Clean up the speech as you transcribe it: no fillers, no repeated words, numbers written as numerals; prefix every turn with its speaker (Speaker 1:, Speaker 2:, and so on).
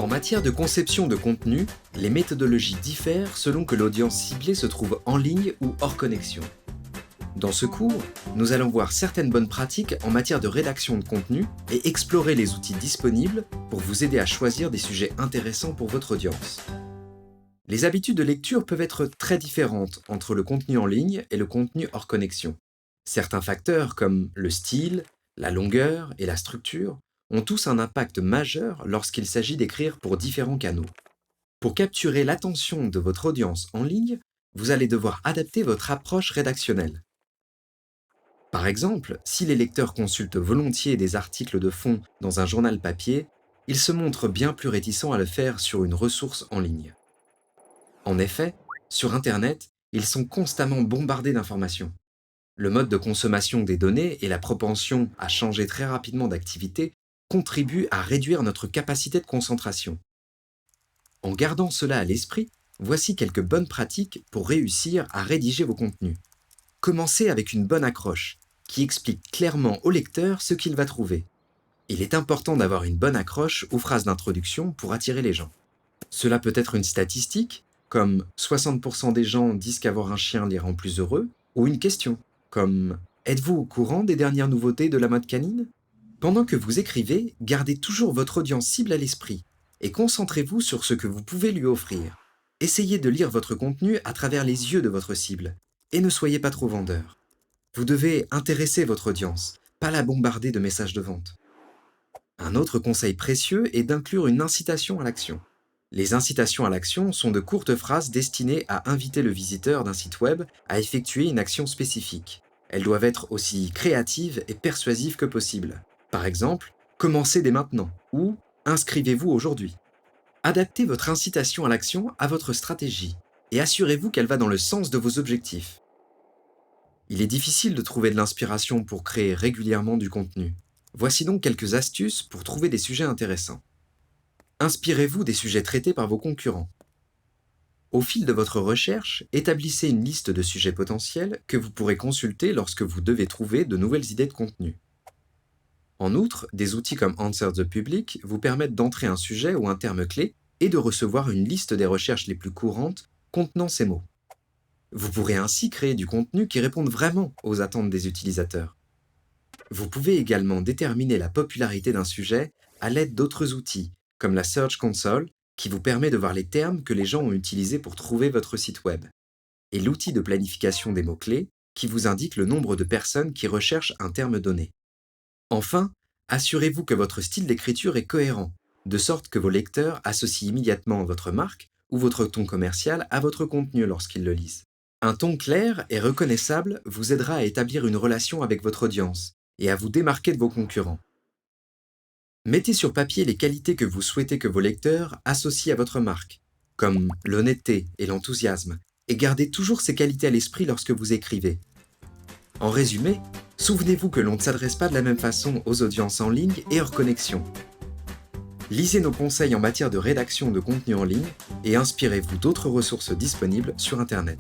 Speaker 1: En matière de conception de contenu, les méthodologies diffèrent selon que l'audience ciblée se trouve en ligne ou hors connexion. Dans ce cours, nous allons voir certaines bonnes pratiques en matière de rédaction de contenu et explorer les outils disponibles pour vous aider à choisir des sujets intéressants pour votre audience. Les habitudes de lecture peuvent être très différentes entre le contenu en ligne et le contenu hors connexion. Certains facteurs comme le style, la longueur et la structure ont tous un impact majeur lorsqu'il s'agit d'écrire pour différents canaux. Pour capturer l'attention de votre audience en ligne, vous allez devoir adapter votre approche rédactionnelle. Par exemple, si les lecteurs consultent volontiers des articles de fond dans un journal papier, ils se montrent bien plus réticents à le faire sur une ressource en ligne. En effet, sur Internet, ils sont constamment bombardés d'informations. Le mode de consommation des données et la propension à changer très rapidement d'activité contribuent à réduire notre capacité de concentration. En gardant cela à l'esprit, voici quelques bonnes pratiques pour réussir à rédiger vos contenus. Commencez avec une bonne accroche, qui explique clairement au lecteur ce qu'il va trouver. Il est important d'avoir une bonne accroche ou phrase d'introduction pour attirer les gens. Cela peut être une statistique, comme 60% des gens disent qu'avoir un chien les rend plus heureux, ou une question, comme êtes-vous au courant des dernières nouveautés de la mode canine? Pendant que vous écrivez, gardez toujours votre audience cible à l'esprit et concentrez-vous sur ce que vous pouvez lui offrir. Essayez de lire votre contenu à travers les yeux de votre cible et ne soyez pas trop vendeur. Vous devez intéresser votre audience, pas la bombarder de messages de vente. Un autre conseil précieux est d'inclure une incitation à l'action. Les incitations à l'action sont de courtes phrases destinées à inviter le visiteur d'un site web à effectuer une action spécifique. Elles doivent être aussi créatives et persuasives que possible. Par exemple, commencez dès maintenant ou inscrivez-vous aujourd'hui. Adaptez votre incitation à l'action à votre stratégie et assurez-vous qu'elle va dans le sens de vos objectifs. Il est difficile de trouver de l'inspiration pour créer régulièrement du contenu. Voici donc quelques astuces pour trouver des sujets intéressants. Inspirez-vous des sujets traités par vos concurrents. Au fil de votre recherche, établissez une liste de sujets potentiels que vous pourrez consulter lorsque vous devez trouver de nouvelles idées de contenu. En outre, des outils comme Answer the Public vous permettent d'entrer un sujet ou un terme clé et de recevoir une liste des recherches les plus courantes contenant ces mots. Vous pourrez ainsi créer du contenu qui réponde vraiment aux attentes des utilisateurs. Vous pouvez également déterminer la popularité d'un sujet à l'aide d'autres outils, comme la Search Console, qui vous permet de voir les termes que les gens ont utilisés pour trouver votre site web, et l'outil de planification des mots-clés, qui vous indique le nombre de personnes qui recherchent un terme donné. Enfin, assurez-vous que votre style d'écriture est cohérent, de sorte que vos lecteurs associent immédiatement votre marque ou votre ton commercial à votre contenu lorsqu'ils le lisent. Un ton clair et reconnaissable vous aidera à établir une relation avec votre audience et à vous démarquer de vos concurrents. Mettez sur papier les qualités que vous souhaitez que vos lecteurs associent à votre marque, comme l'honnêteté et l'enthousiasme, et gardez toujours ces qualités à l'esprit lorsque vous écrivez. En résumé, souvenez-vous que l'on ne s'adresse pas de la même façon aux audiences en ligne et hors connexion. Lisez nos conseils en matière de rédaction de contenu en ligne et inspirez-vous d'autres ressources disponibles sur Internet.